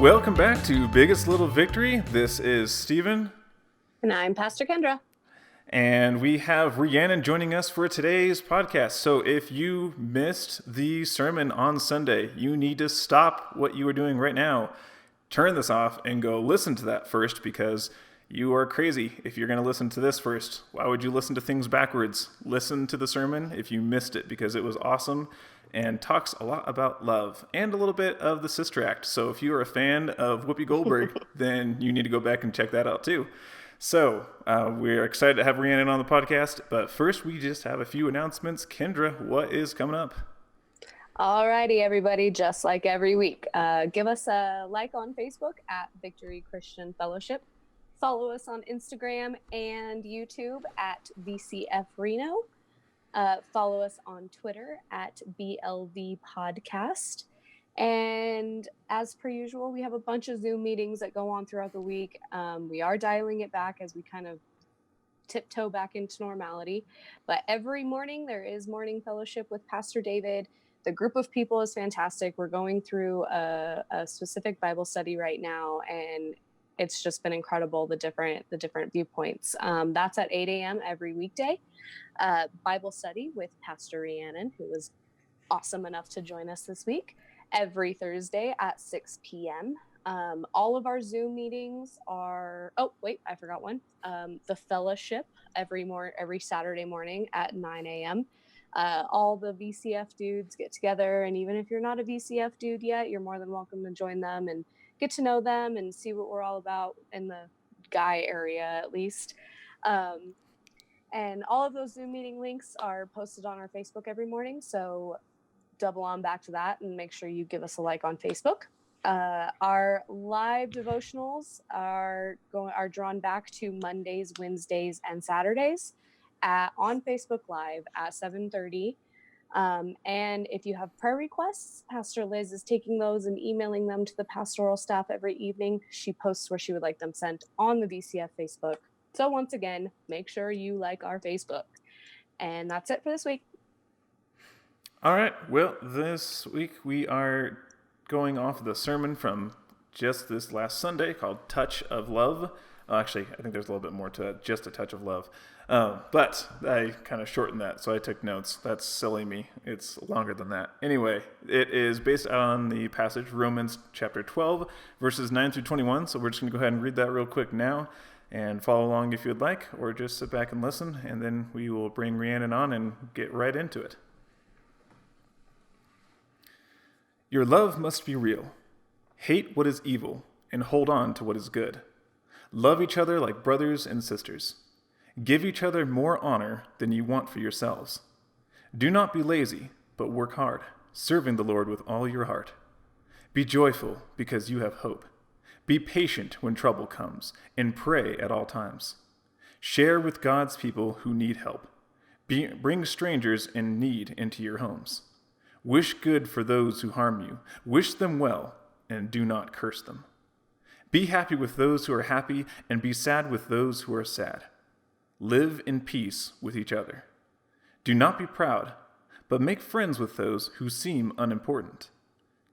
Welcome back to Biggest Little Victory. This is Stephen. And I'm Pastor Kendra. And we have Rhiannon joining us for today's podcast. So if you missed the sermon on Sunday, you need to stop what you are doing right now. Turn this off and go listen to that first, because you are crazy if you're going to listen to this first. Why would you listen to things backwards? Listen to the sermon if you missed it, because it was awesome and talks a lot about love and a little bit of the Sister Act. So if you are a fan of Whoopi Goldberg, then you need to go back and check that out too. So we're excited to have Rhiannon on the podcast, but first we just have a few announcements. Kendra, what is coming up? Alrighty, everybody, just like every week, give us a like on Facebook at Victory Christian Fellowship. Follow us on Instagram and YouTube at VCF Reno. Follow us on Twitter at BLV Podcast. And as per usual, we have a bunch of Zoom meetings that go on throughout the week. We are dialing it back as we kind of tiptoe back into normality. But every morning there is morning fellowship with Pastor David. The group of people is fantastic. We're going through a specific Bible study right now, and it's just been incredible, the different viewpoints. That's at 8 a.m. every weekday. Bible study with Pastor Rhiannon, who was awesome enough to join us this week, every Thursday at 6 p.m. All of our Zoom meetings are, I forgot one. The fellowship every Saturday morning at 9 a.m. All the VCF dudes get together, and even if you're not a VCF dude yet, you're more than welcome to join them and get to know them and see what we're all about in the guy area, at least. And all of those Zoom meeting links are posted on our Facebook every morning, so double on back to that and make sure you give us a like on Facebook. Our live devotionals are drawn back to Mondays, Wednesdays, and Saturdays on Facebook Live at 7:30. And if you have prayer requests, Pastor Liz is taking those and emailing them to the pastoral staff every evening. She posts where she would like them sent on the VCF Facebook. So once again, make sure you like our Facebook. And that's it for this week. All right. Well, this week we are going off the sermon from just this last Sunday called Touch of Love. Actually, I think there's a little bit more to it, just a touch of love. But I kind of shortened that, so I took notes. That's silly me. It's longer than that. Anyway, it is based on the passage, Romans chapter 12, verses 9 through 21. So we're just going to go ahead and read that real quick now and follow along if you'd like, or just sit back and listen, and then we will bring Rhiannon on and get right into it. Your love must be real. Hate what is evil and hold on to what is good. Love each other like brothers and sisters. Give each other more honor than you want for yourselves. Do not be lazy, but work hard, serving the Lord with all your heart. Be joyful because you have hope. Be patient when trouble comes, and pray at all times. Share with God's people who need help. Bring strangers in need into your homes. Wish good for those who harm you. Wish them well, and do not curse them. Be happy with those who are happy, and be sad with those who are sad. Live in peace with each other. Do not be proud, but make friends with those who seem unimportant.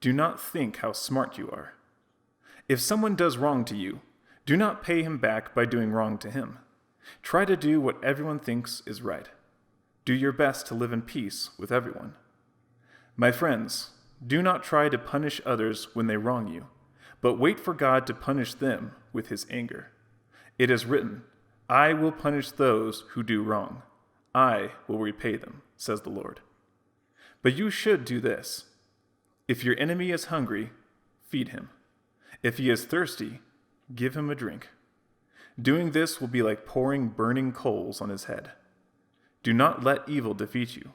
Do not think how smart you are. If someone does wrong to you, do not pay him back by doing wrong to him. Try to do what everyone thinks is right. Do your best to live in peace with everyone. My friends, do not try to punish others when they wrong you, but wait for God to punish them with his anger. It is written, I will punish those who do wrong. I will repay them, says the Lord. But you should do this. If your enemy is hungry, feed him. If he is thirsty, give him a drink. Doing this will be like pouring burning coals on his head. Do not let evil defeat you,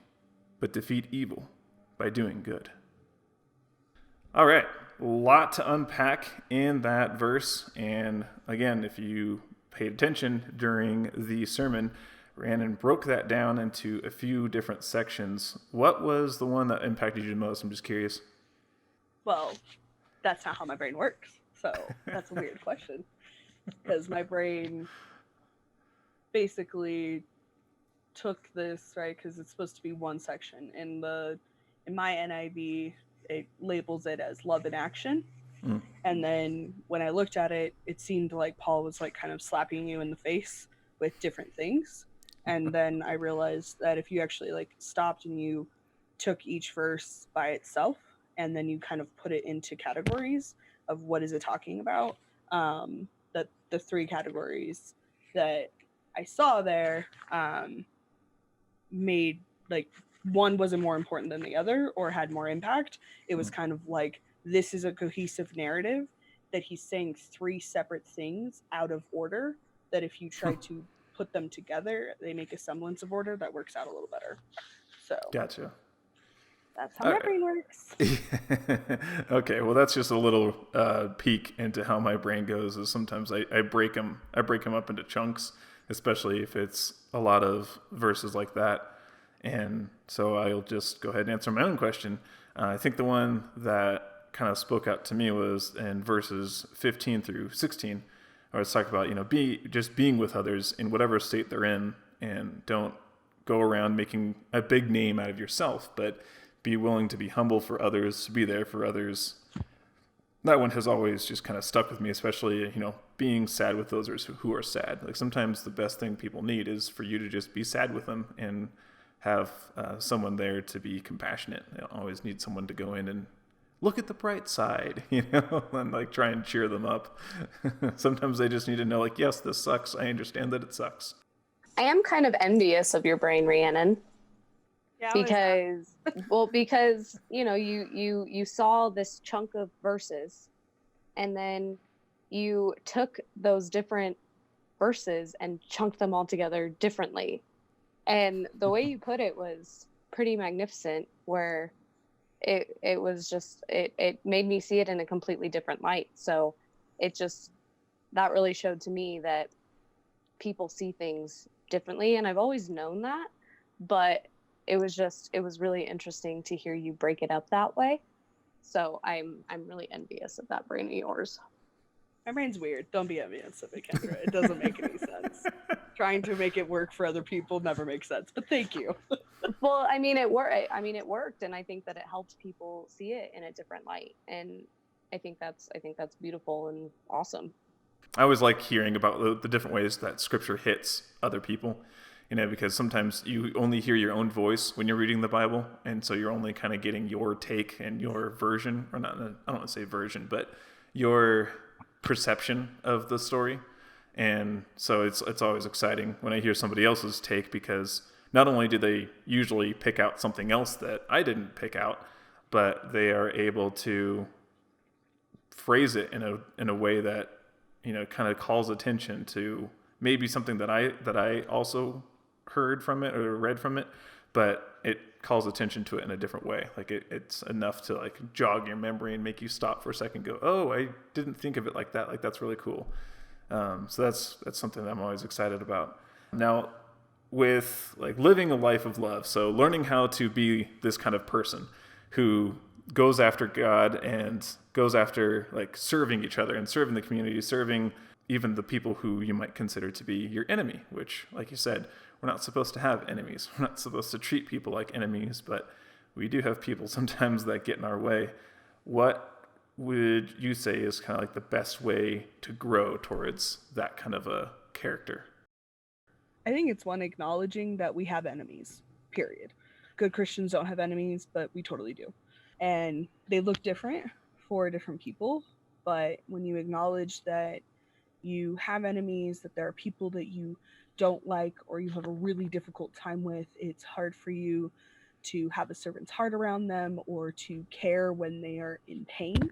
but defeat evil by doing good. All right, a lot to unpack in that verse. And again, if you paid attention during the sermon, Rhiannon broke that down into a few different sections. What was the one that impacted you the most? I'm just curious. Well, that's not how my brain works. So that's a weird question. Because my brain basically took this, right, because it's supposed to be one section. In my NIV, it labels it as love in action. Mm. And then when I looked at it, it seemed like Paul was like kind of slapping you in the face with different things. And then I realized that if you actually like stopped and you took each verse by itself and then you kind of put it into categories of what is it talking about, that the three categories that I saw there made like one wasn't more important than the other or had more impact. It was kind of like this is a cohesive narrative that he's saying three separate things out of order that if you try to put them together, they make a semblance of order that works out a little better. So Gotcha. that's how All my right. brain works. Okay, well, that's just a little peek into how my brain goes. Is sometimes I break them up into chunks, especially if it's a lot of verses like that. And so I'll just go ahead and answer my own question. I think the one that kind of spoke out to me was in verses 15 through 16, where it's talking about being with others in whatever state they're in, and don't go around making a big name out of yourself, but be willing to be humble for others, to be there for others. That one has always just kind of stuck with me, especially, being sad with those who are sad. Like sometimes the best thing people need is for you to just be sad with them and have someone there to be compassionate. They don't always need someone to go in and look at the bright side, and like try and cheer them up. Sometimes they just need to know, like, yes, this sucks. I understand that it sucks. I am kind of envious of your brain, Rhiannon, Yeah, because you saw this chunk of verses, and then you took those different verses and chunked them all together differently. And the way you put it was pretty magnificent, where it was just it made me see it in a completely different light. So that really showed to me that people see things differently, and I've always known that, but it was really interesting to hear you break it up that way. So I'm really envious of that brain of yours. my brain's weird. Don't be envious of it, Kendra. It doesn't make any sense. Trying to make it work for other people never makes sense. But thank you. Well, I mean, it worked, and I think that it helped people see it in a different light, and I think that's beautiful and awesome. I always like hearing about the different ways that scripture hits other people, because sometimes you only hear your own voice when you're reading the Bible, and so you're only kind of getting your take and your version, or not, I don't want to say version, but your perception of the story. And so it's always exciting when I hear somebody else's take, because not only do they usually pick out something else that I didn't pick out, but they are able to phrase it in a way that kind of calls attention to maybe something that I also heard from it or read from it, but it calls attention to it in a different way. Like it's enough to like jog your memory and make you stop for a second and go, oh, I didn't think of it like that. Like that's really cool. So that's something that I'm always excited about. Now, with like living a life of love, so learning how to be this kind of person who goes after God and goes after like serving each other and serving the community, serving even the people who you might consider to be your enemy, which, like you said, we're not supposed to have enemies. We're not supposed to treat people like enemies, but we do have people sometimes that get in our way. What would you say is kind of like the best way to grow towards that kind of a character? I think it's one acknowledging that we have enemies, period. Good Christians don't have enemies, but we totally do. And they look different for different people. But when you acknowledge that you have enemies, that there are people that you don't like or you have a really difficult time with, it's hard for you to have a servant's heart around them or to care when they are in pain.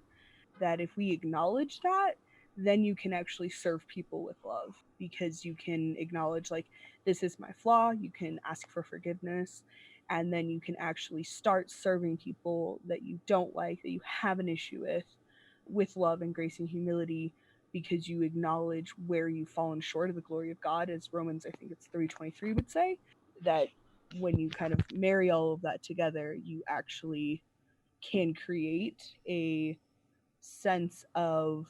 That if we acknowledge that, then you can actually serve people with love, because you can acknowledge, like, this is my flaw, you can ask for forgiveness, and then you can actually start serving people that you don't like, that you have an issue with love and grace and humility, because you acknowledge where you've fallen short of the glory of God, as Romans, I think it's 3:23 would say, that when you kind of marry all of that together, you actually can create a sense of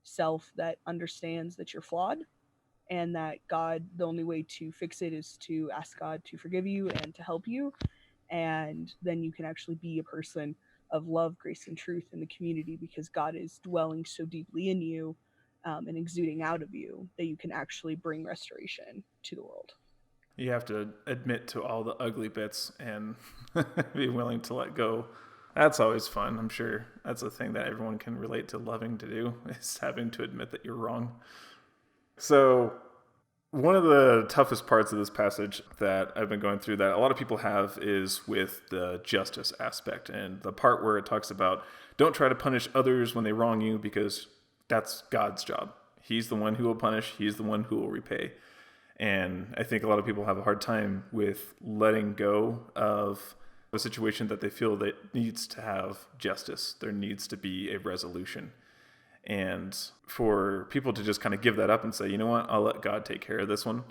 self that understands that you're flawed, and that God, the only way to fix it is to ask God to forgive you and to help you. And then you can actually be a person of love, grace, and truth in the community, because God is dwelling so deeply in you, and exuding out of you, that you can actually bring restoration to the world. You have to admit to all the ugly bits and be willing to let go. That's always fun. I'm sure that's a thing that everyone can relate to loving to do, is having to admit that you're wrong. So one of the toughest parts of this passage that I've been going through that a lot of people have is with the justice aspect, and the part where it talks about don't try to punish others when they wrong you, because that's God's job. He's the one who will punish. He's the one who will repay. And I think a lot of people have a hard time with letting go of a situation that they feel that needs to have justice. There needs to be a resolution. And for people to just kind of give that up and say, you know what, I'll let God take care of this one.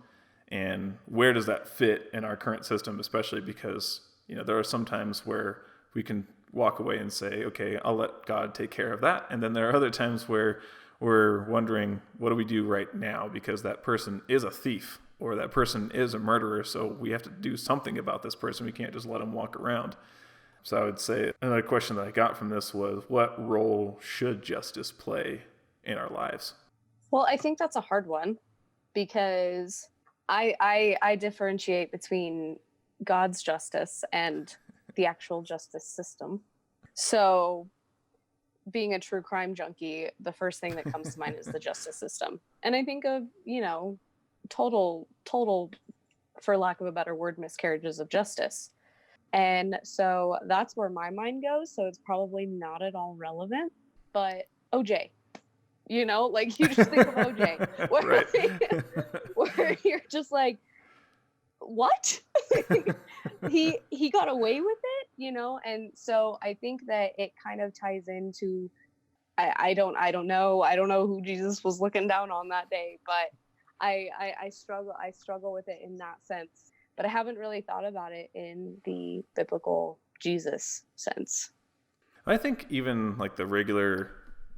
And where does that fit in our current system, especially because, there are some times where we can walk away and say, okay, I'll let God take care of that. And then there are other times where we're wondering, what do we do right now? Because that person is a thief or that person is a murderer. So we have to do something about this person. We can't just let him walk around. So I would say another question that I got from this was, what role should justice play in our lives? Well, I think that's a hard one, because I differentiate between God's justice and the actual justice system. So being a true crime junkie, the first thing that comes to mind is the justice system. And I think of, total, for lack of a better word, miscarriages of justice. And so that's where my mind goes. So it's probably not at all relevant, but OJ, you just think of OJ, where you're just like, what? he got away with it, and so I think that it kind of ties into, I don't know who Jesus was looking down on that day, but I struggle with it in that sense. But I haven't really thought about it in the biblical Jesus sense. I think even like the regular,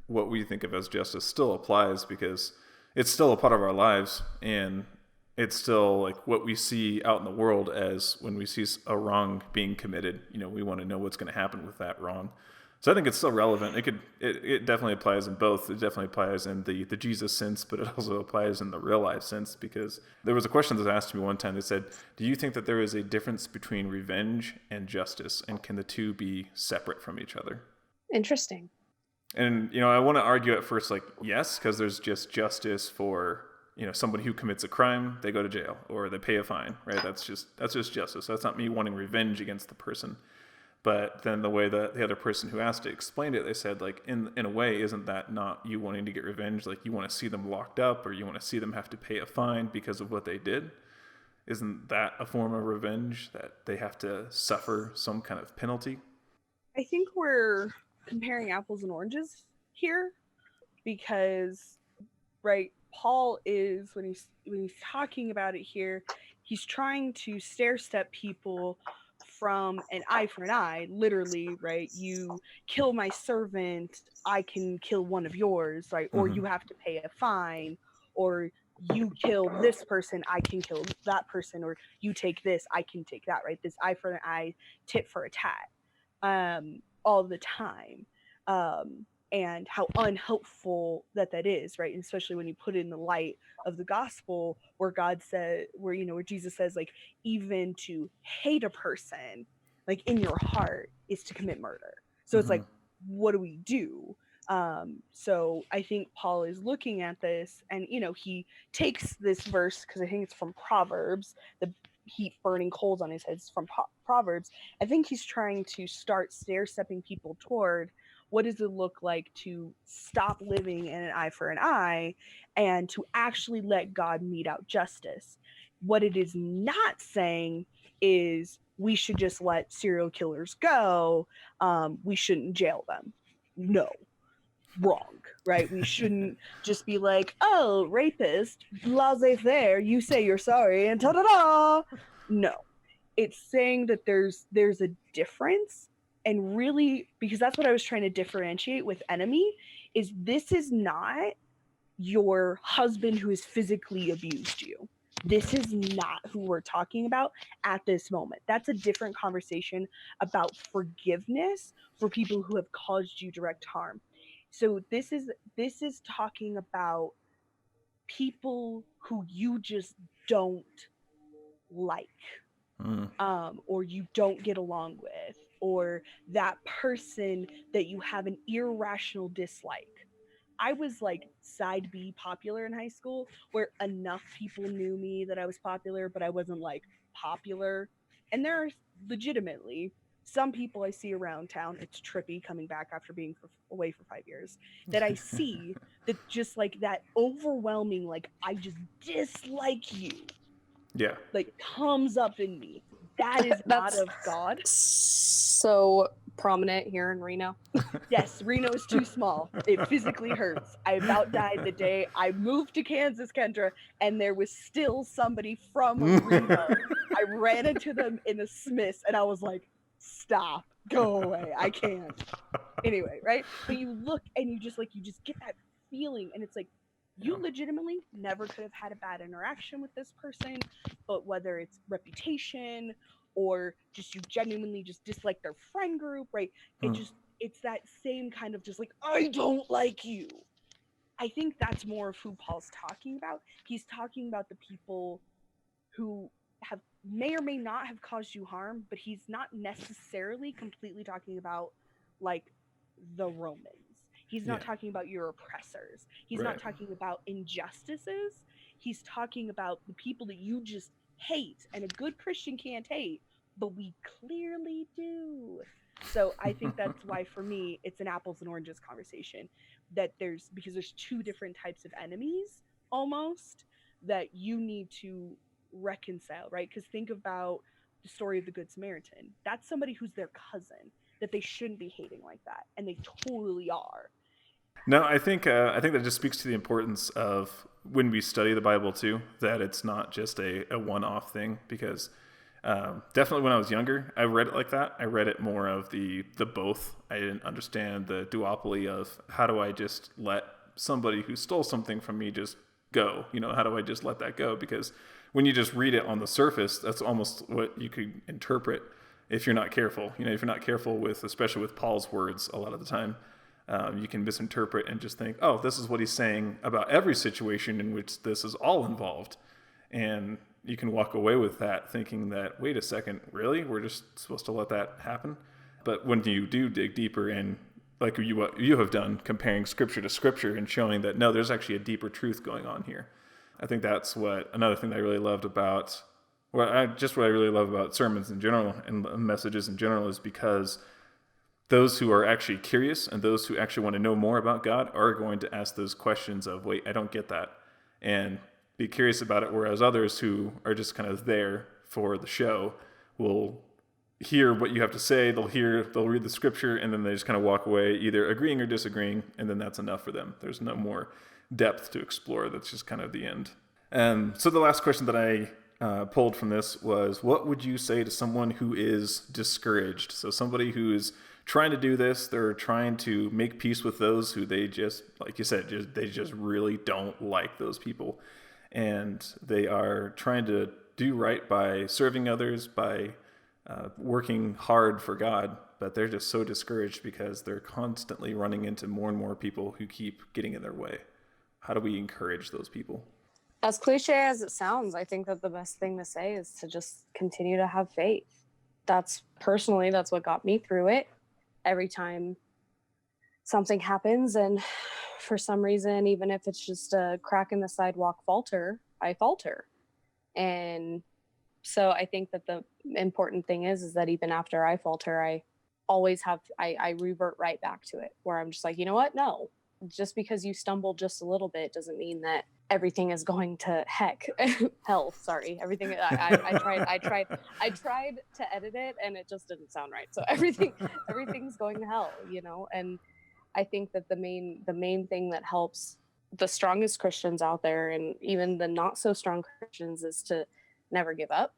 what we think of as justice still applies, because it's still a part of our lives, and it's still like what we see out in the world as when we see a wrong being committed, we want to know what's going to happen with that wrong. So I think it's still relevant. It definitely applies in both. It definitely applies in the Jesus sense, but it also applies in the real life sense, because there was a question that was asked to me one time that said, do you think that there is a difference between revenge and justice, and can the two be separate from each other? Interesting. And, I want to argue at first, like, yes, because there's just justice for, somebody who commits a crime, they go to jail or they pay a fine, right? That's just justice. That's not me wanting revenge against the person. But then the way that the other person who asked it explained it, they said, like, in a way, isn't that not you wanting to get revenge? Like, you want to see them locked up, or you want to see them have to pay a fine because of what they did? Isn't that a form of revenge, that they have to suffer some kind of penalty? I think we're comparing apples and oranges here, because, right, Paul is, when he's talking about it here, he's trying to stair step people from an eye for an eye, literally, right? You kill my servant, I can kill one of yours, right? Or you have to pay a fine, or you kill this person, I can kill that person, or you take this, I can take that, right? This eye for an eye, tit for a tat, all the time. And how unhelpful that is, right? And especially when you put it in the light of the gospel, where God said, where Jesus says, like, even to hate a person, like, in your heart, is to commit murder. So it's like, what do we do? So I think Paul is looking at this, and he takes this verse, because I think it's from Proverbs, the heap burning coals on his head is from Proverbs. I think he's trying to start stair stepping people toward, what does it look like to stop living in an eye for an eye and to actually let God mete out justice? What it is not saying is we should just let serial killers go. We shouldn't jail them. No. Wrong, right? We shouldn't just be like, oh, rapist, laissez-faire, you say you're sorry, and ta-da-da! No. It's saying that there's a difference. And really, because that's what I was trying to differentiate with enemy, is this is not your husband who has physically abused you. This is not who we're talking about at this moment. That's a different conversation about forgiveness for people who have caused you direct harm. So this is talking about people who you just don't like, or you don't get along with, or that person that you have an irrational dislike. I was like side B popular in high school, where enough people knew me that I was popular, but I wasn't like popular. And there are legitimately some people I see around town, it's trippy coming back after being away for 5 years, that I see that just like that overwhelming, like, I just dislike you, Yeah. like, comes up in me. That is not of God. So prominent here in Reno. Yes, Reno is too small. It physically hurts. I about died the day I moved to Kansas, Kendra, and there was still somebody from Reno. I ran into them in the Smiths, and I was like, stop, go away, I can't. Anyway, right? But you look and you just get that feeling, and it's like, you legitimately never could have had a bad interaction with this person, but whether it's reputation or just you genuinely just dislike their friend group, right? It's that same kind of just like, I don't like you. I think that's more of who Paul's talking about. He's talking about the people who may or may not have caused you harm, but he's not necessarily completely talking about like the Romans. He's not talking about your oppressors. He's not talking about injustices. He's talking about the people that you just hate, and a good Christian can't hate, but we clearly do. So I think that's why, for me, it's an apples and oranges conversation. Because there's two different types of enemies almost that you need to reconcile, right? Because think about the story of the Good Samaritan. That's somebody who's their cousin that they shouldn't be hating like that, and they totally are. No, I think that just speaks to the importance of when we study the Bible too, that it's not just a one-off thing. Because definitely when I was younger, I read it like that. I read it more of the both. I didn't understand the duopoly of how do I just let somebody who stole something from me just go? How do I just let that go? Because when you just read it on the surface, that's almost what you could interpret if you're not careful. If you're not careful especially with Paul's words, a lot of the time, you can misinterpret and just think, oh, this is what he's saying about every situation in which this is all involved. And you can walk away with that thinking that, wait a second, really? We're just supposed to let that happen? But when you do dig deeper and like what you have done, comparing scripture to scripture and showing that, no, there's actually a deeper truth going on here. I think that's another thing that I really loved about, what I really love about sermons in general and messages in general is because those who are actually curious and those who actually want to know more about God are going to ask those questions of, wait, I don't get that, and be curious about it. Whereas others who are just kind of there for the show will hear what you have to say, they'll read the scripture, and then they just kind of walk away either agreeing or disagreeing, and then that's enough for them. There's no more depth to explore. That's just kind of the end. So the last question that I pulled from this was, what would you say to someone who is discouraged? So somebody who is trying to do this, they're trying to make peace with those who they just, like you said, they just really don't like those people. And they are trying to do right by serving others, by working hard for God, but they're just so discouraged because they're constantly running into more and more people who keep getting in their way. How do we encourage those people? As cliche as it sounds, I think that the best thing to say is to just continue to have faith. That's what got me through it. Every time something happens, and for some reason, even if it's just a crack in the sidewalk I falter. And so I think that the important thing is that even after I falter, I always I revert right back to it, where I'm just like, you know what? No, just because you stumble just a little bit doesn't mean that everything is going to hell. Sorry. Everything. I tried to edit it and it just didn't sound right. So everything's going to hell, and I think that the main thing that helps the strongest Christians out there, and even the not so strong Christians, is to never give up,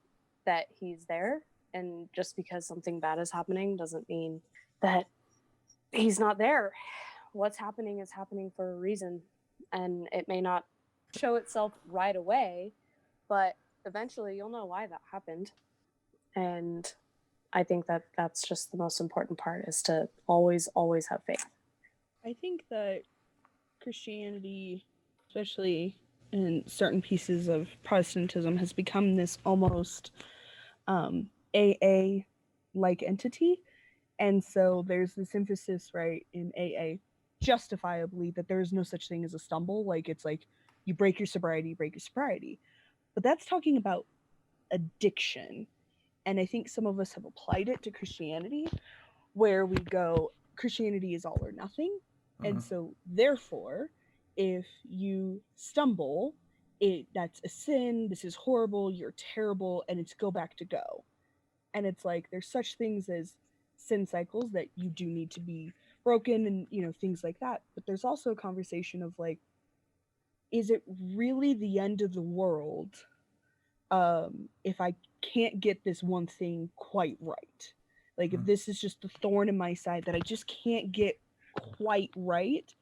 that he's there. And just because something bad is happening doesn't mean that he's not there. What's happening is happening for a reason, and it may not show itself right away, but eventually you'll know why that happened. And I think that that's just the most important part, is to always, always have faith. I think that Christianity, especially in certain pieces of Protestantism, has become this almost AA like entity. And so there's this emphasis, right, in AA, justifiably, that there is no such thing as a stumble. Like, it's like you break your sobriety, you break your sobriety. But that's talking about addiction. And I think some of us have applied it to Christianity, where we go, Christianity is all or nothing. And so, therefore, if you stumble, that's a sin, this is horrible, you're terrible, and it's go back to go. And it's like, there's such things as sin cycles that you do need to be broken and, you know, things like that. But there's also a conversation of like, is it really the end of the world if I can't get this one thing quite right? Like, if this is just the thorn in my side that I just can't get quite right,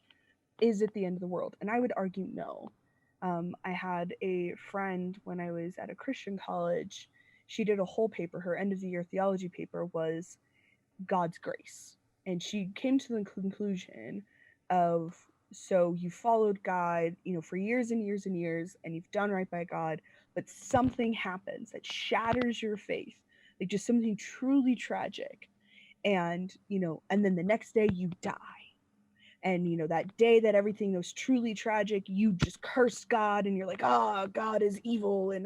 is it the end of the world? And I would argue no. I had a friend when I was at a Christian college. She did a whole paper. Her end of the year theology paper was God's grace. And she came to the conclusion of, so you followed God, you know, for years and years and years, and you've done right by God, but something happens that shatters your faith, like just something truly tragic. And, you know, and then the next day you die. And, you know, that day that everything was truly tragic, you just cursed God and you're like, ah, God is evil and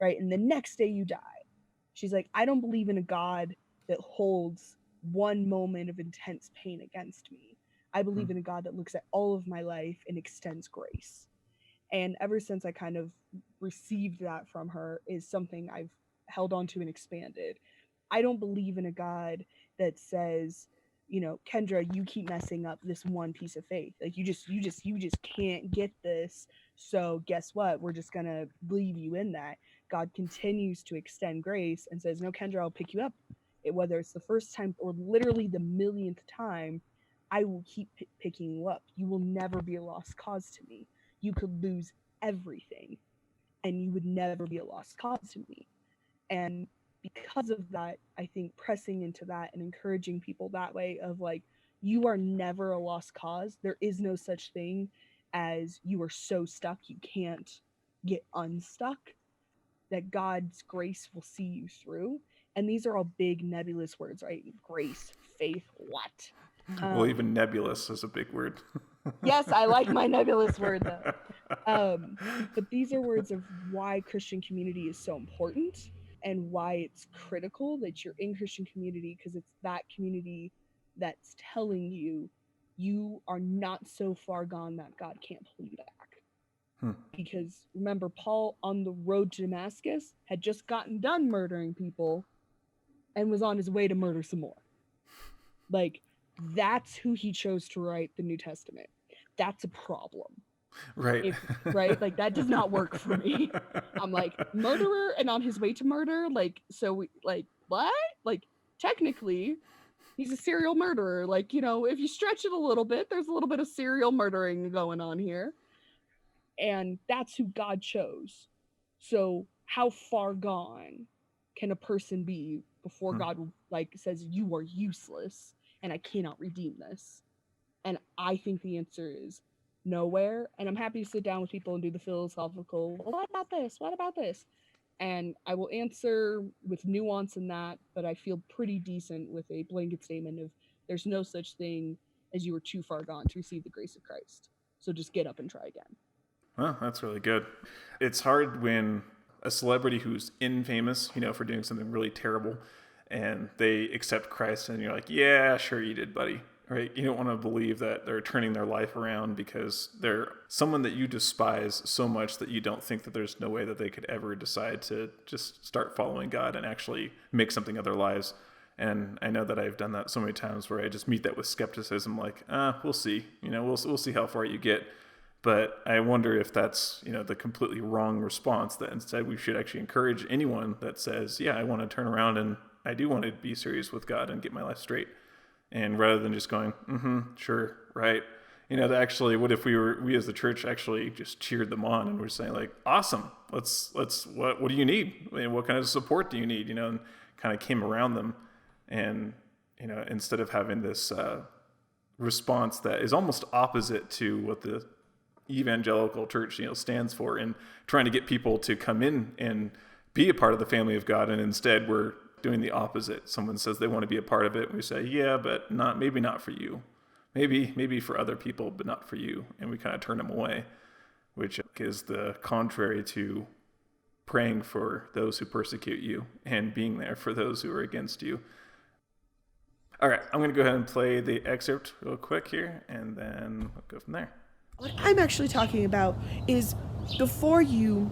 right? And the next day you die. She's like, I don't believe in a God that holds one moment of intense pain against me. I believe in a God that looks at all of my life and extends grace. And ever since I kind of received that from her, is something I've held on to and expanded. I don't believe in a God that says, you know, Kendra, you keep messing up this one piece of faith. Like, you just can't get this. So guess what? We're just gonna leave you in that. God continues to extend grace and says, no, Kendra, I'll pick you up. Whether it's the first time or literally the millionth time, I will keep picking you up. You will never be a lost cause to me. You could lose everything and you would never be a lost cause to me. And because of that, I think pressing into that and encouraging people that way of like, you are never a lost cause. There is no such thing as you are so stuck you can't get unstuck, that God's grace will see you through. And these are all big nebulous words, right? Grace, faith, what? Well, even nebulous is a big word. Yes, I like my nebulous word though. But these are words of why Christian community is so important and why it's critical that you're in Christian community, because it's that community that's telling you you are not so far gone that God can't pull you back. Because remember, Paul on the road to Damascus had just gotten done murdering people and was on his way to murder some more. Like, that's who he chose to write the New Testament. That's a problem. Right. Right? Like, that does not work for me. I'm like, murderer and on his way to murder? Like, so we, like, what? Like, technically, he's a serial murderer. Like, you know, if you stretch it a little bit, there's a little bit of serial murdering going on here. And that's who God chose. So how far gone can a person be before God like says you are useless and I cannot redeem this? And I think the answer is nowhere. And I'm happy to sit down with people and do the philosophical, well, what about this? What about this? And I will answer with nuance in that, but I feel pretty decent with a blanket statement of there's no such thing as you are too far gone to receive the grace of Christ. So just get up and try again. Well, that's really good. It's hard when a celebrity who's infamous, you know, for doing something really terrible, and they accept Christ, and you're like, yeah, sure you did, buddy. Right? You don't want to believe that they're turning their life around because they're someone that you despise so much that you don't think that there's no way that they could ever decide to just start following God and actually make something of their lives. And I know that I've done that so many times where I just meet that with skepticism, like, we'll see. You know, we'll see how far you get. But I wonder if that's, you know, the completely wrong response, that instead we should actually encourage anyone that says, yeah, I want to turn around and I do want to be serious with God and get my life straight. And rather than just going, sure, right, What if we as the church actually just cheered them on and we're saying like, awesome, what do you need? What kind of support do you need? And kind of came around them, and instead of having this response that is almost opposite to what the evangelical church stands for, and trying to get people to come in and be a part of the family of God, and instead we're doing the opposite. Someone says they want to be a part of it, and we say, yeah, but maybe not for you. Maybe for other people, but not for you. And we kind of turn them away, which is the contrary to praying for those who persecute you and being there for those who are against you. All right, I'm going to go ahead and play the excerpt real quick here, and then we'll go from there. What I'm actually talking about is before you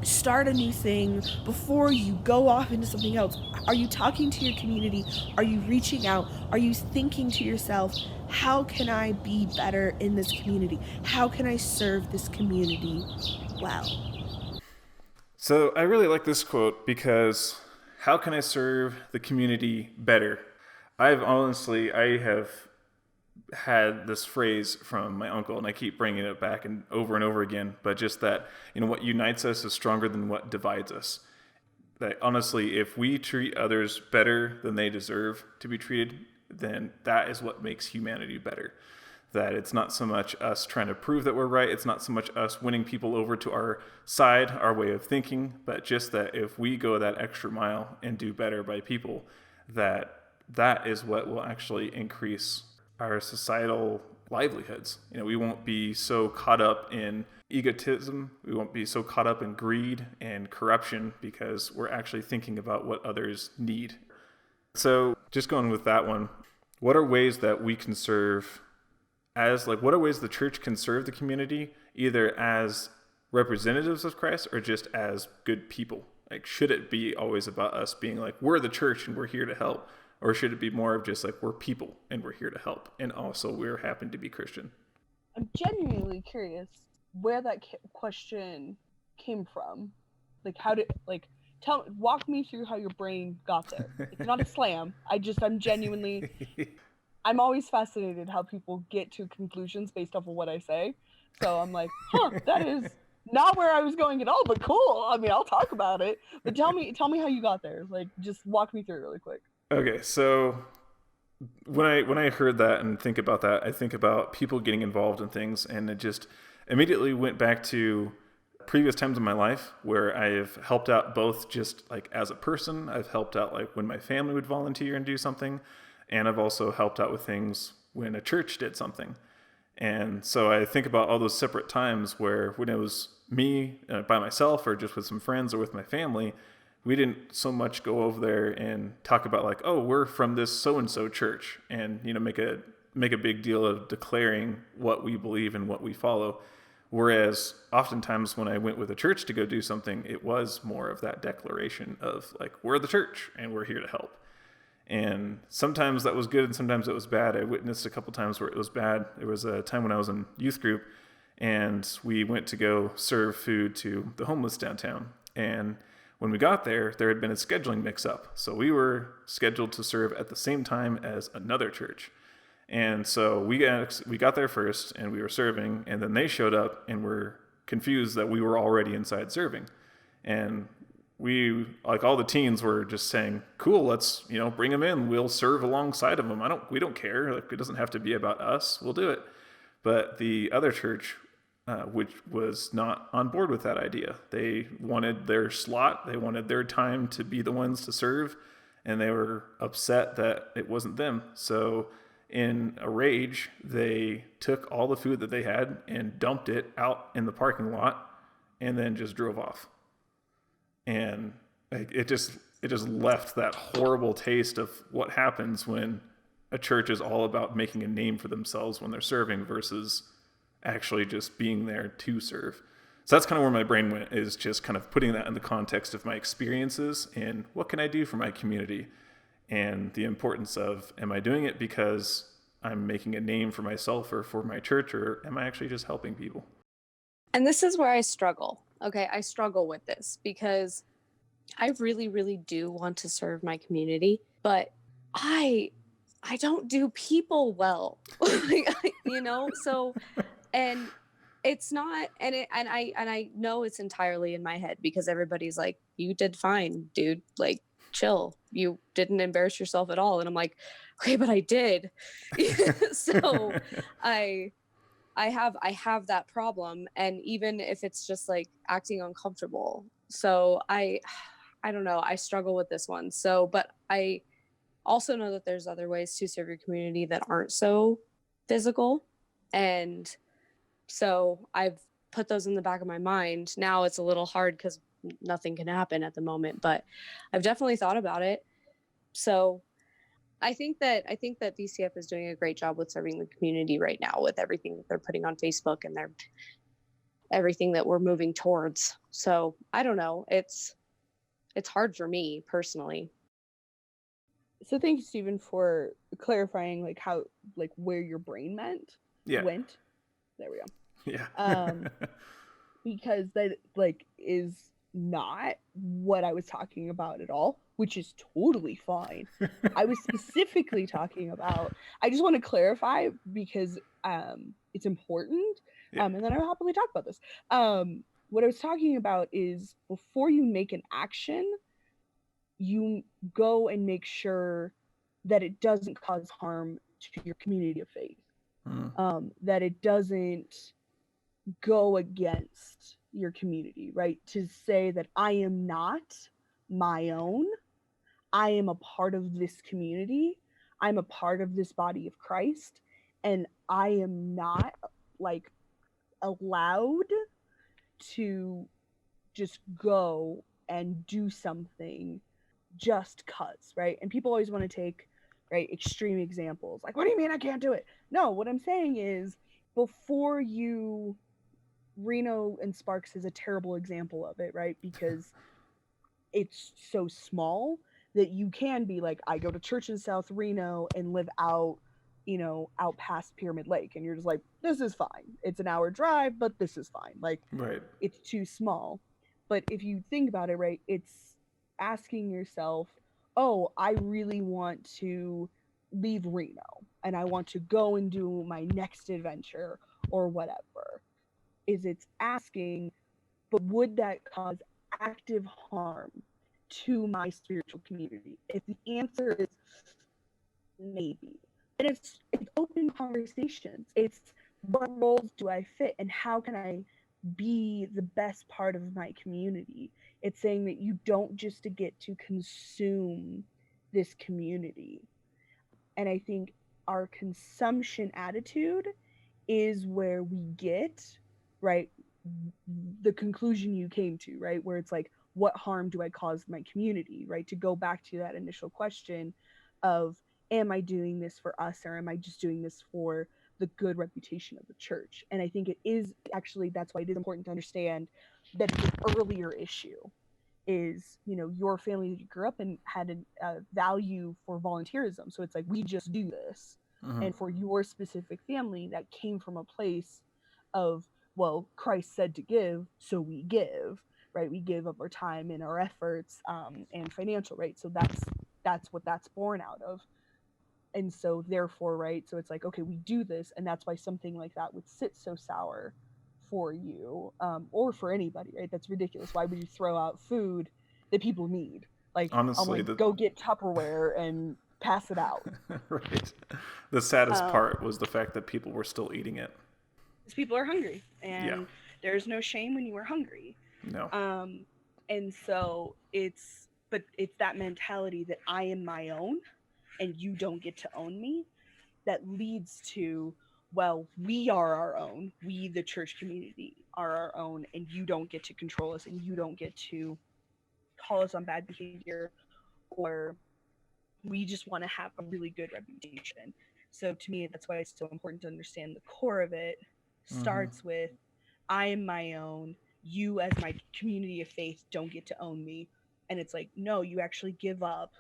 start a new thing, before you go off into something else, are you talking to your community? Are you reaching out? Are you thinking to yourself, how can I be better in this community? How can I serve this community well? So I really like this quote because how can I serve the community better? I have had this phrase from my uncle, and I keep bringing it back and over again, but just that, what unites us is stronger than what divides us. That honestly, if we treat others better than they deserve to be treated, then that is what makes humanity better. That it's not so much us trying to prove that we're right, it's not so much us winning people over to our side, our way of thinking, but just that if we go that extra mile and do better by people, that is what will actually increase our societal livelihoods. We won't be so caught up in egotism. We won't be so caught up in greed and corruption because we're actually thinking about what others need. So just going with that one, what are ways that we can serve what are ways the church can serve the community, either as representatives of Christ or just as good people? Like, should it be always about us being like, we're the church and we're here to help? Or should it be more of just like, we're people and we're here to help, and also we're happen to be Christian? I'm genuinely curious where that question came from. Like, walk me through how your brain got there. It's not a slam. I'm genuinely, I'm always fascinated how people get to conclusions based off of what I say. So I'm like, that is not where I was going at all, but cool. I mean, I'll talk about it, but tell me how you got there. Like, just walk me through it really quick. Okay, so when I heard that and think about that, I think about people getting involved in things, and it just immediately went back to previous times in my life where I've helped out both just like as a person. I've helped out like when my family would volunteer and do something, and I've also helped out with things when a church did something. And so I think about all those separate times where when it was me by myself or just with some friends or with my family, we didn't so much go over there and talk about like, oh, we're from this so-and-so church, and make a big deal of declaring what we believe and what we follow. Whereas oftentimes when I went with a church to go do something, it was more of that declaration of like, we're the church and we're here to help. And sometimes that was good and sometimes it was bad. I witnessed a couple times where it was bad. There was a time when I was in youth group and we went to go serve food to the homeless downtown. And when we got there, there had been a scheduling mix-up. So we were scheduled to serve at the same time as another church. And so we got there first, and we were serving, and then they showed up and were confused that we were already inside serving. And we, like all the teens, were just saying, cool, let's, bring them in. We'll serve alongside of them. We don't care. Like, it doesn't have to be about us. We'll do it. But the other church, which was not on board with that idea. They wanted their slot. They wanted their time to be the ones to serve, and they were upset that it wasn't them. So in a rage, they took all the food that they had and dumped it out in the parking lot and then just drove off. And it just left that horrible taste of what happens when a church is all about making a name for themselves when they're serving versus actually just being there to serve. So that's kind of where my brain went, is just kind of putting that in the context of my experiences and what can I do for my community, and the importance of, am I doing it because I'm making a name for myself or for my church, or am I actually just helping people? And this is where I struggle. Okay, I struggle with this because I really, really do want to serve my community, but I I don't do people well. So, and it's not, and I know it's entirely in my head because everybody's like, you did fine, dude, like chill, you didn't embarrass yourself at all, and I'm like, okay, but I did. So I I have that problem, and even if it's just like acting uncomfortable. So I don't know, I struggle with this one. So, but I also know that there's other ways to serve your community that aren't so physical. And so I've put those in the back of my mind. Now it's a little hard because nothing can happen at the moment, but I've definitely thought about it. So I think that VCF is doing a great job with serving the community right now with everything that they're putting on Facebook and their everything that we're moving towards. So I don't know. It's hard for me personally. So thank you, Stephen, for clarifying like how like where your brain went. There we go. Yeah. Because that like is not what I was talking about at all, which is totally fine. I was specifically talking about, I just want to clarify because it's important. Yeah. And then I'll happily talk about this. What I was talking about is before you make an action, you go and make sure that it doesn't cause harm to your community of faith. That it doesn't go against your community, right? To say that I am not my own, I am a part of this community, I'm a part of this body of Christ, and I am not like allowed to just go and do something just cuz, right? And people always want to take right extreme examples. Like, what do you mean I can't do it? No, what I'm saying is before you Reno and Sparks is a terrible example of it, right? Because it's so small that you can be like, I go to church in South Reno and live out, out past Pyramid Lake. And you're just like, this is fine. It's an hour drive, but this is fine. Like, Right. it's too small. But if you think about it, right, it's asking yourself, oh, I really want to leave Reno and I want to go and do my next adventure or whatever. Is it's asking, but would that cause active harm to my spiritual community? If the answer is maybe, then it's open conversations. It's what roles do I fit and how can I be the best part of my community? It's saying that you don't just get to consume this community. And I think our consumption attitude is where we get, right, the conclusion you came to, right, where it's like, what harm do I cause my community, right? To go back to that initial question of, am I doing this for us or am I just doing this for the good reputation of the church? And I think it is actually, that's why it is important to understand that it's an earlier issue. Is, your family that you grew up in had a value for volunteerism, so it's like, we just do this. And for your specific family, that came from a place of, well, Christ said to give, so we give, right? We give of our time and our efforts, and financial, right? So that's what that's born out of. And so therefore, right, so it's like, okay, we do this, and that's why something like that would sit so sour for you, or for anybody, right? That's ridiculous. Why would you throw out food that people need? Like, Honestly, go get Tupperware and pass it out. Right. The saddest part was the fact that people were still eating it. Because people are hungry, and there's no shame when you are hungry. No. And so it's that mentality that I am my own, and you don't get to own me, that leads to, well, we are our own. We, the church community, are our own, and you don't get to control us, and you don't get to call us on bad behavior, or we just want to have a really good reputation. So to me, that's why it's so important to understand the core of it starts with, I am my own. You, as my community of faith, don't get to own me. And it's like, no, you actually give up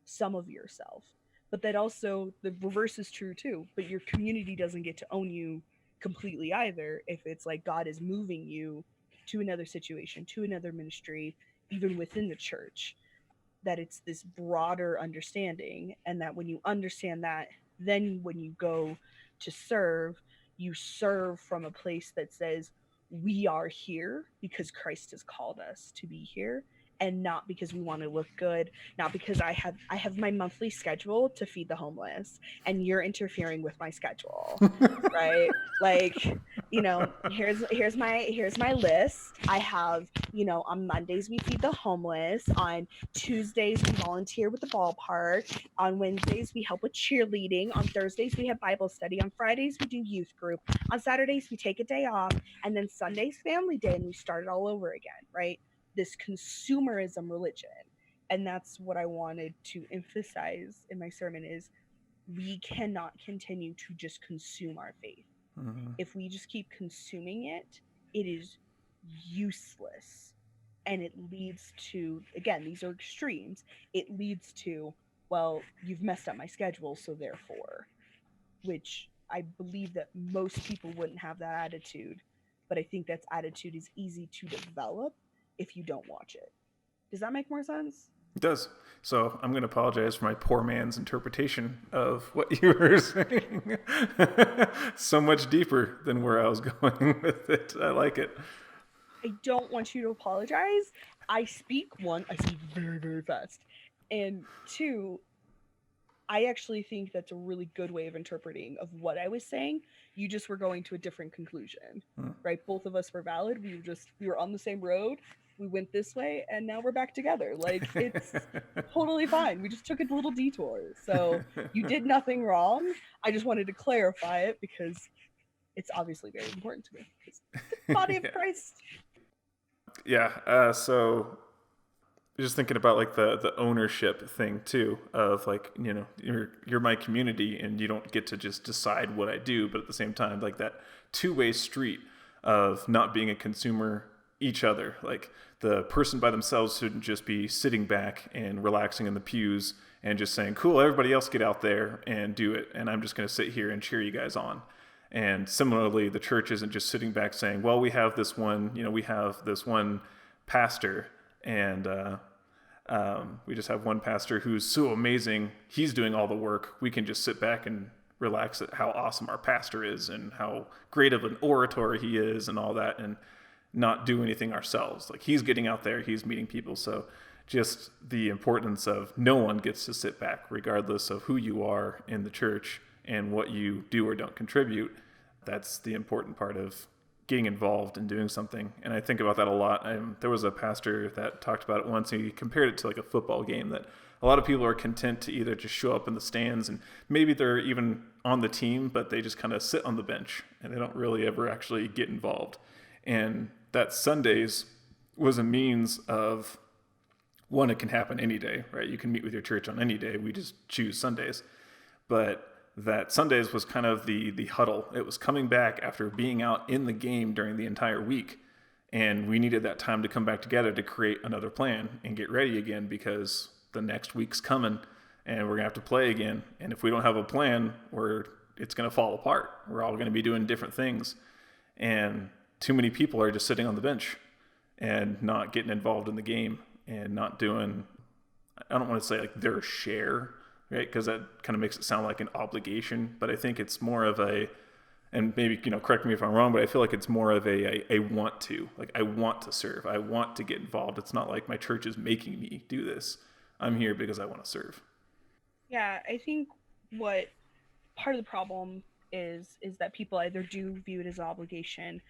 some of yourself. But that also, the reverse is true too. But your community doesn't get to own you completely either if it's like God is moving you to another situation, to another ministry, even within the church. that it's this broader understanding, and that when you understand that, then when you go to serve, you serve from a place that says, we are here because Christ has called us to be here, and not because we want to look good, not because I have my monthly schedule to feed the homeless and you're interfering with my schedule, right? Like, here's my list. I have, on Mondays we feed the homeless, on Tuesdays we volunteer with the ballpark, on Wednesdays we help with cheerleading, on Thursdays we have Bible study, on Fridays we do youth group, on Saturdays we take a day off, and then Sunday's family day, and we start it all over again, right? This consumerism religion. And that's what I wanted to emphasize in my sermon is we cannot continue to just consume our faith. If we just keep consuming it, it is useless. And it leads to, again, these are extremes. It leads to, well, you've messed up my schedule, so therefore, which I believe that most people wouldn't have that attitude. But I think that attitude is easy to develop if you don't watch it. Does that make more sense? It does. So I'm going to apologize for my poor man's interpretation of what you were saying. So much deeper than where I was going with it. I like it. I don't want you to apologize. I speak very, very fast. And two, I actually think that's a really good way of interpreting of what I was saying. You just were going to a different conclusion, right? Both of us were valid. We were on the same road. We went this way, and now we're back together. Like, it's totally fine. We just took a little detour. So you did nothing wrong. I just wanted to clarify it because it's obviously very important to me. It's the body of Christ. Yeah. So just thinking about like the ownership thing too, of like, you're my community and you don't get to just decide what I do, but at the same time, like that two-way street of not being a consumer each other. Like the person by themselves shouldn't just be sitting back and relaxing in the pews and just saying, cool, everybody else get out there and do it. And I'm just going to sit here and cheer you guys on. And similarly, the church isn't just sitting back saying, well, we have this one pastor, and we just have one pastor who's so amazing. He's doing all the work. We can just sit back and relax at how awesome our pastor is and how great of an orator he is and all that, and not do anything ourselves. Like he's getting out there, he's meeting people. So just the importance of no one gets to sit back regardless of who you are in the church and what you do or don't contribute. That's the important part of getting involved and doing something. And I think about that a lot. There was a pastor that talked about it once. He compared it to like a football game, that a lot of people are content to either just show up in the stands, and maybe they're even on the team, but they just kind of sit on the bench and they don't really ever actually get involved. And that Sundays was a means of, one, it can happen any day, right? You can meet with your church on any day. We just choose Sundays. But that Sundays was kind of the huddle. It was coming back after being out in the game during the entire week. And we needed that time to come back together to create another plan and get ready again, because the next week's coming and we're going to have to play again. And if we don't have a plan, it's going to fall apart. We're all going to be doing different things. And too many people are just sitting on the bench and not getting involved in the game and not doing, I don't want to say like their share, right? Because that kind of makes it sound like an obligation. But I think it's more of and maybe, correct me if I'm wrong, but I feel like it's more of a want to. Like, I want to serve. I want to get involved. It's not like my church is making me do this. I'm here because I want to serve. Yeah, I think what part of the problem is that people either do view it as an obligation.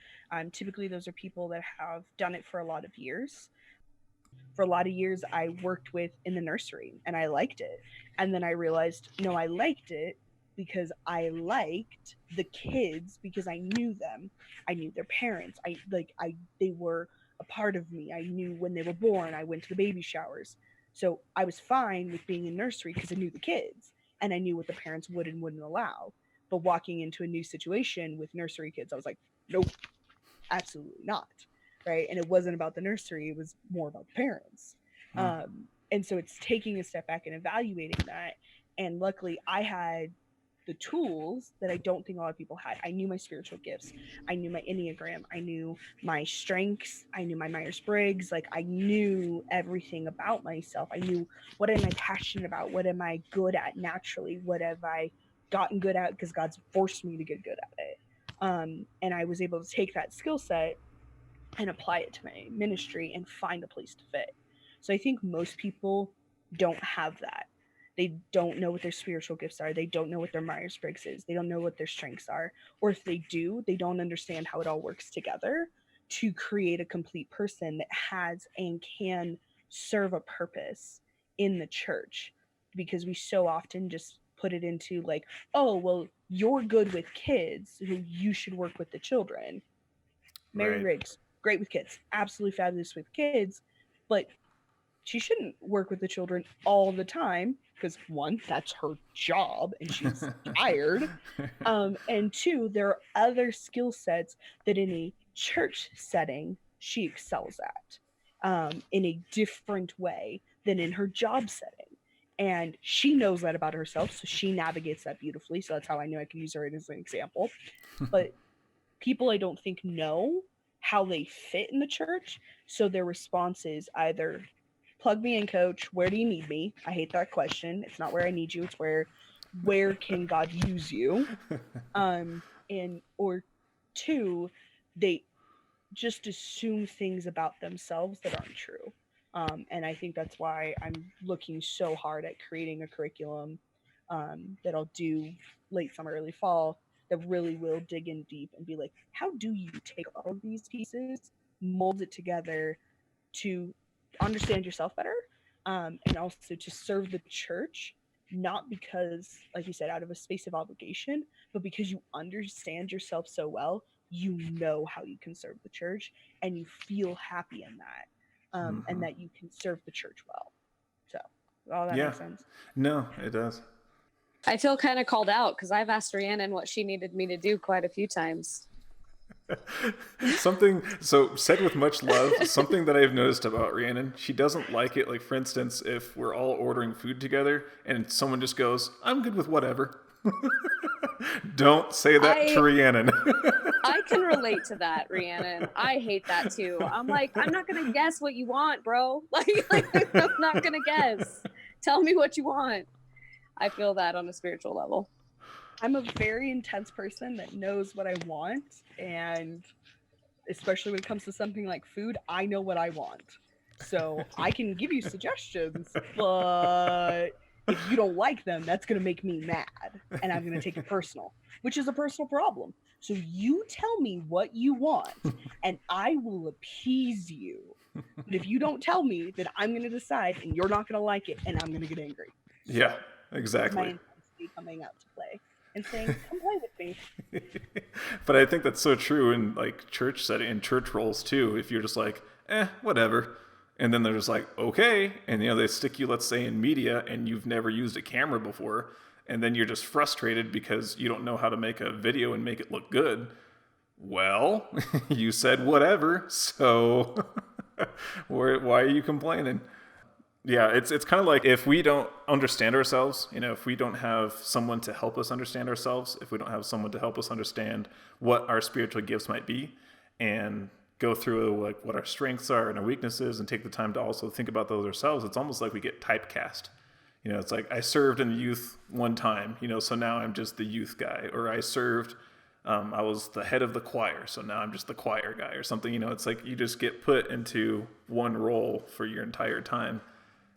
Typically, those are people that have done it for a lot of years. For a lot of years, I worked in the nursery, and I liked it. And then I realized, no, I liked it because I liked the kids, because I knew them. I knew their parents. They were a part of me. I knew when they were born. I went to the baby showers. So I was fine with being in nursery because I knew the kids and I knew what the parents would and wouldn't allow. But walking into a new situation with nursery kids, I was like, nope, absolutely not. Right. And it wasn't about the nursery. It was more about the parents. And so it's taking a step back and evaluating that. And luckily I had the tools that I don't think a lot of people had. I knew my spiritual gifts. I knew my Enneagram. I knew my strengths. I knew my Myers-Briggs. Like, I knew everything about myself. I knew, what am I passionate about? What am I good at naturally? What have I gotten good at because God's forced me to get good at it? And I was able to take that skill set and apply it to my ministry and find a place to fit. So I think most people don't have that. They don't know what their spiritual gifts are. They don't know what their Myers-Briggs is. They don't know what their strengths are. Or if they do, they don't understand how it all works together to create a complete person that has and can serve a purpose in the church. Because we so often just put it into like, oh, well, you're good with kids, so you should work with the children. Mary Right. Riggs, great with kids, absolutely fabulous with kids, but she shouldn't work with the children all the time because, one, that's her job and she's tired. And two, there are other skill sets that in a church setting she excels at in a different way than in her job setting. And she knows that about herself, so she navigates that beautifully. So that's how I knew I could use her as an example. But people, I don't think, know how they fit in the church. So their response is either, plug me in, coach. Where do you need me? I hate that question. It's not where I need you. It's where can God use you? Or two, they just assume things about themselves that aren't true. And I think that's why I'm looking so hard at creating a curriculum that I'll do late summer, early fall, that really will dig in deep and be like, how do you take all of these pieces, mold it together to understand yourself better, and also to serve the church, not because, like you said, out of a space of obligation, but because you understand yourself so well, you know how you can serve the church, and you feel happy in that, and that you can serve the church well. So, all that makes sense? No, it does. I feel kind of called out because I've asked Rhiannon what she needed me to do quite a few times. Something, so said with much love, something that I've noticed about Rhiannon, she doesn't like it, like, for instance, if we're all ordering food together and someone just goes, I'm good with whatever. Don't say that to Rhiannon. I can relate to that, Rhiannon. I hate that too. I'm like, I'm not going to guess what you want, bro. Like I'm not going to guess. Tell me what you want. I feel that on a spiritual level. I'm a very intense person that knows what I want, and especially when it comes to something like food, I know what I want. So I can give you suggestions, but if you don't like them, that's going to make me mad, and I'm going to take it personal, which is a personal problem. So you tell me what you want, and I will appease you. But if you don't tell me, then I'm going to decide, and you're not going to like it, and I'm going to get angry. Yeah, exactly. My intensity coming out to play and saying, come play with me. But I think that's so true in like church setting and church roles too. If you're just like, whatever. And then they're just like, okay. And they stick you, let's say, in media and you've never used a camera before. And then you're just frustrated because you don't know how to make a video and make it look good. Well, you said whatever. So why are you complaining? Yeah, it's kind of like if we don't understand ourselves, if we don't have someone to help us understand ourselves, if we don't have someone to help us understand what our spiritual gifts might be and go through like what our strengths are and our weaknesses and take the time to also think about those ourselves, it's almost like we get typecast. It's like I served in the youth one time, so now I'm just the youth guy, or I served, I was the head of the choir, so now I'm just the choir guy or something. It's like you just get put into one role for your entire time.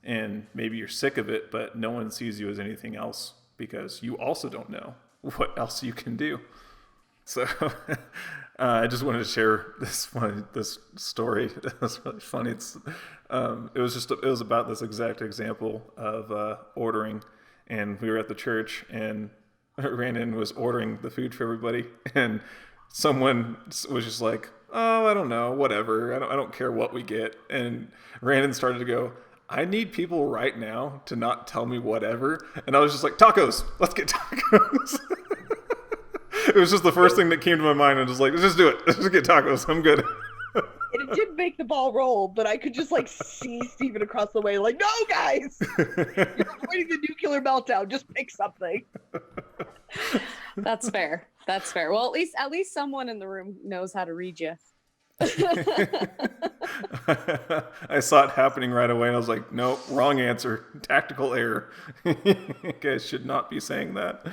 And maybe you're sick of it, but no one sees you as anything else because you also don't know what else you can do. So I just wanted to share this story. It was really funny. It was about this exact example of ordering, and we were at the church, and Rhiannon was ordering the food for everybody, and someone was just like, "Oh, I don't know, whatever. I don't care what we get." And Rhiannon started to go, I need people right now to not tell me whatever. And I was just like, tacos. Let's get tacos. It was just the first thing that came to my mind. And just like, let's just do it. Let's just get tacos. I'm good. It did make the ball roll, but I could just like see Steven across the way like, no, guys. You're avoiding the nuclear meltdown. Just pick something. That's fair. That's fair. Well, at least someone in the room knows how to read you. I saw it happening right away, and I was like, "Nope, wrong answer. Tactical error. You guys should not be saying that."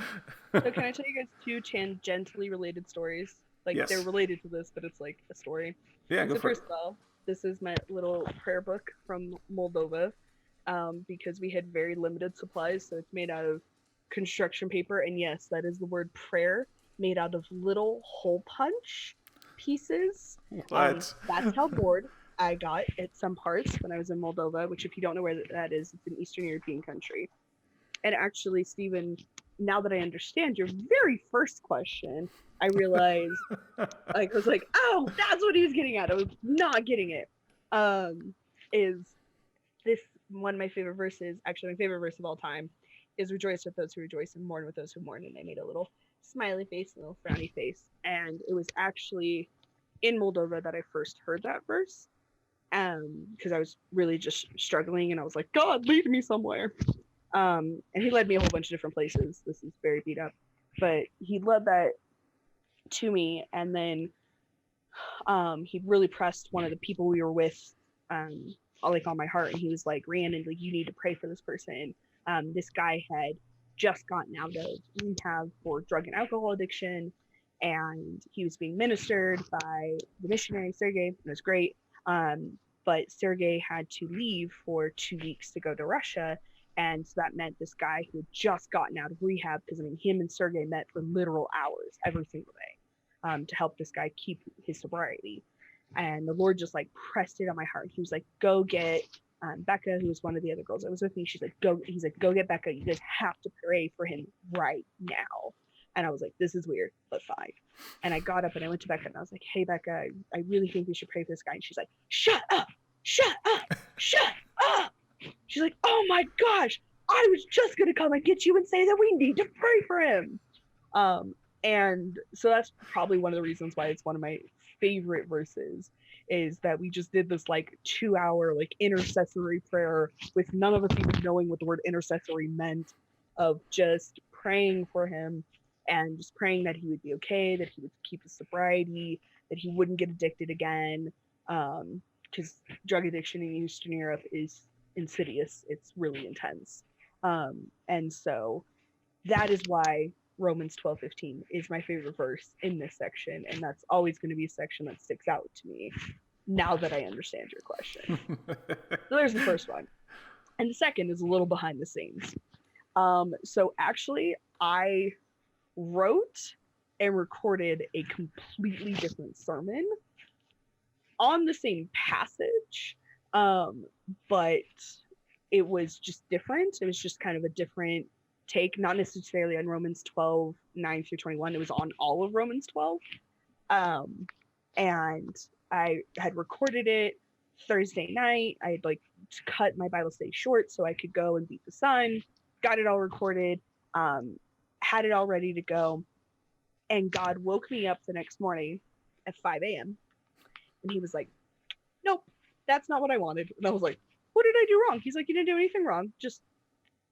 So can I tell you guys two tangentially related stories? Like Yes. they're related to this, but it's like a story. Yeah, go So for it. first of all, this is my little prayer book from Moldova, because we had very limited supplies. So it's made out of construction paper, and yes, that is the word prayer, made out of little hole punch pieces. What? That's how bored I got at some parts when I was in Moldova, which if you don't know where that is, it's an Eastern European country. And actually, Stephen, now that I understand your very first question, I realized I was like, oh, that's what he was getting at. I was not getting it. Is this one of my favorite verses? Actually, my favorite verse of all time is "Rejoice with those who rejoice and mourn with those who mourn." And I made a little smiley face, a little frowny face, and it was actually in Moldova that I first heard that verse, because I was really just struggling, and I was like, God, lead me somewhere. And he led me a whole bunch of different places. This is very beat up, but he led that to me, and then he really pressed one of the people we were with, like on my heart, and he was like, Rhiannon, like, you need to pray for this person. This guy had just gotten out of rehab for drug and alcohol addiction, and he was being ministered by the missionary Sergey. It was great, but Sergey had to leave for 2 weeks to go to Russia. And so that meant this guy who had just gotten out of rehab, because I mean, him and Sergey met for literal hours every single day, to help this guy keep his sobriety. And the Lord just like pressed it on my heart. He was like, go get Becca, who was one of the other girls that was with me. She's like, he's like, go get Becca. You guys have to pray for him right now. And I was like, this is weird, but fine. And I got up and I went to Becca and I was like, hey, Becca, I really think we should pray for this guy. And she's like, shut up, shut up, shut up. She's like, oh my gosh, I was just going to come and get you and say that we need to pray for him. And so that's probably one of the reasons why it's one of my favorite verses, is that we just did this like 2-hour like intercessory prayer with none of us even knowing what the word intercessory meant, of just praying for him and just praying that he would be okay, that he would keep his sobriety, that he wouldn't get addicted again, because drug addiction in Eastern Europe is insidious. It's really intense. And so that is why Romans 12:15 is my favorite verse in this section, and that's always going to be a section that sticks out to me now that I understand your question. So there's the first one. And the second is a little behind the scenes. So actually, I wrote and recorded a completely different sermon on the same passage, but it was just different. It was just kind of a different take, not necessarily on Romans 12, 9 through 21. It was on all of Romans 12. And I had recorded it Thursday night. I had like cut my Bible study short so I could go and beat the sun, got it all recorded, had it all ready to go. And God woke me up the next morning at 5 a.m. And he was like, nope, that's not what I wanted. And I was like, what did I do wrong? He's like, you didn't do anything wrong. Just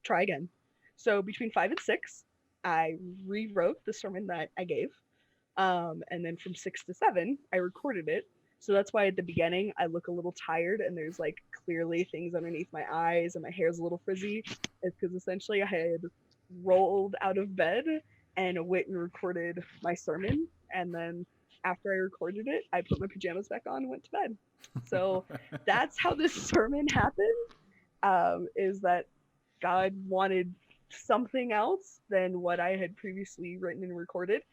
try again. So between 5 and 6, I rewrote the sermon that I gave. And then from 6 to 7, I recorded it. So that's why at the beginning, I look a little tired and there's like clearly things underneath my eyes and my hair's a little frizzy. It's because essentially I had rolled out of bed and went and recorded my sermon. And then after I recorded it, I put my pajamas back on and went to bed. So that's how this sermon happened, is that God wanted something else than what I had previously written and recorded.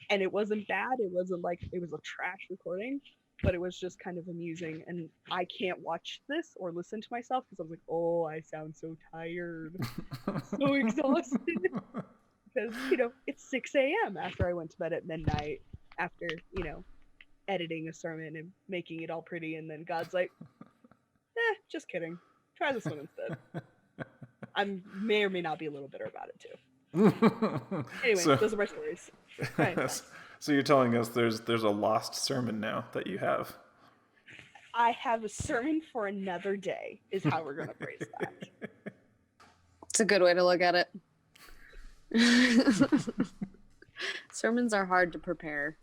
And it wasn't bad. It wasn't like it was a trash recording, but it was just kind of amusing. And I can't watch this or listen to myself because I was like, oh, I sound so tired, so exhausted. Because, it's 6 a.m. after I went to bed at midnight, after, editing a sermon and making it all pretty. And then God's like, just kidding. Try this one instead. I may or may not be a little bitter about it too. Anyway, those are my stories. Right, so you're telling us there's a lost sermon now that you have. I have a sermon for another day, is how we're going to phrase that. It's a good way to look at it. Sermons are hard to prepare.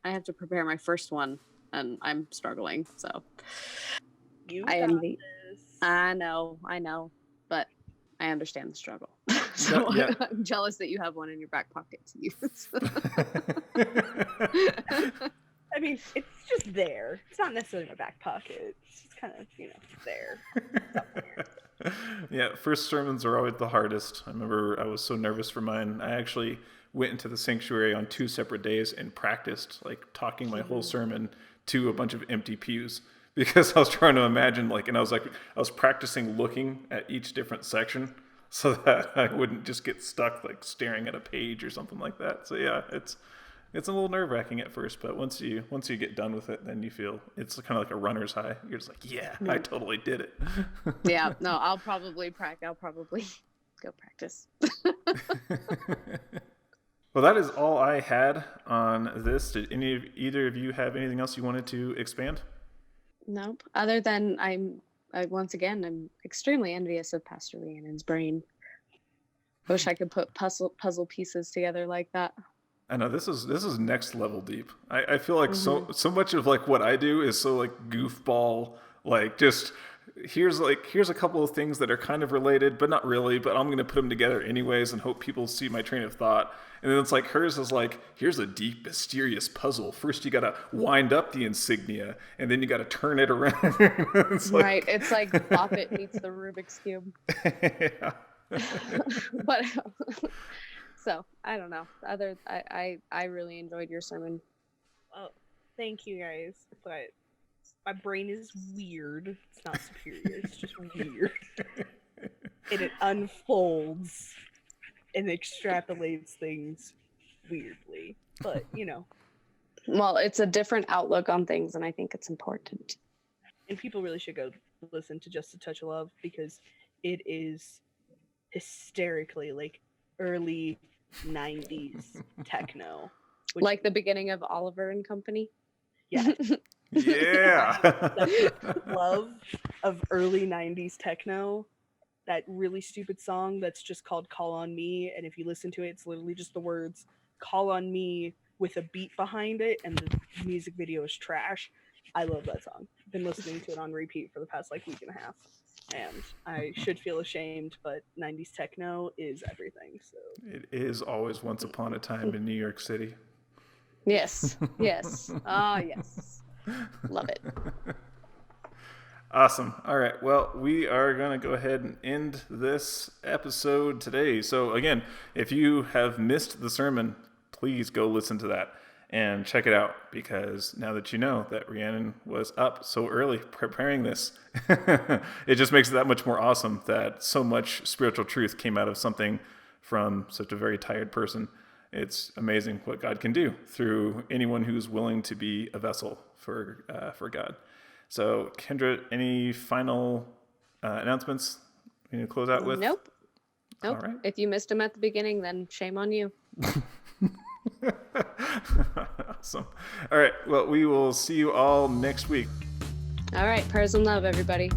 I have to prepare my first one, and I'm struggling. So I envy. I know, but I understand the struggle. So Yeah. I'm jealous that you have one in your back pocket to use. I mean, it's just there. It's not necessarily in my back pocket. It's just kind of, there. Yeah, first sermons are always the hardest. I remember I was so nervous for mine. I actually went into the sanctuary on 2 separate days and practiced, like, talking my whole sermon to a bunch of empty pews, because I was trying to imagine, like, and I was practicing looking at each different section so that I wouldn't just get stuck, like, staring at a page or something like that. So yeah, it's a little nerve-wracking at first, but once you get done with it, then you feel it's kind of like a runner's high. You're just like, yeah, I totally did it. Yeah, no, I'll probably go practice. Well, that is all I had on this. Did either of you have anything else you wanted to expand? Nope. Other than I'm extremely envious of Pastor Rhiannon's brain. Wish I could put puzzle pieces together like that. I know this is next level deep. I feel like so much of like what I do is so like goofball, like just here's a couple of things that are kind of related but not really, but I'm going to put them together anyways and hope people see my train of thought. And then it's like hers is like, here's a deep mysterious puzzle. First you got to wind up the insignia and then you got to turn it around. Right, it's like Boppet meets the Rubik's Cube. Yeah. But so I don't know. I really enjoyed your sermon. Oh, thank you guys. But my brain is weird. It's not superior. It's just weird. And it unfolds and extrapolates things weirdly. But Well, it's a different outlook on things, and I think it's important. And people really should go listen to Just a Touch of Love, because it is hysterically like early 90s techno, like the beginning of Oliver and Company. Yeah. Yeah. That love of early 90s techno, that really stupid song that's just called Call on Me, and if you listen to it, it's literally just the words Call on Me with a beat behind it, and the music video is trash. I love that song. Been listening to it on repeat for the past week and a half. And I should feel ashamed, but 90s techno is everything. So it is always Once Upon a Time in New York City. Yes. Yes. Ah, yes. Love it. Awesome. All right. Well, we are going to go ahead and end this episode today. So again, if you have missed the sermon, please go listen to that and check it out, because now that you know that Rhiannon was up so early preparing this, it just makes it that much more awesome that so much spiritual truth came out of something from such a very tired person. It's amazing what God can do through anyone who's willing to be a vessel for God. So, Kendra, any final announcements you need to close out with? Nope. All right. If you missed them at the beginning, then shame on you. Awesome. All right. Well, we will see you all next week. All right. Prayers and love, everybody.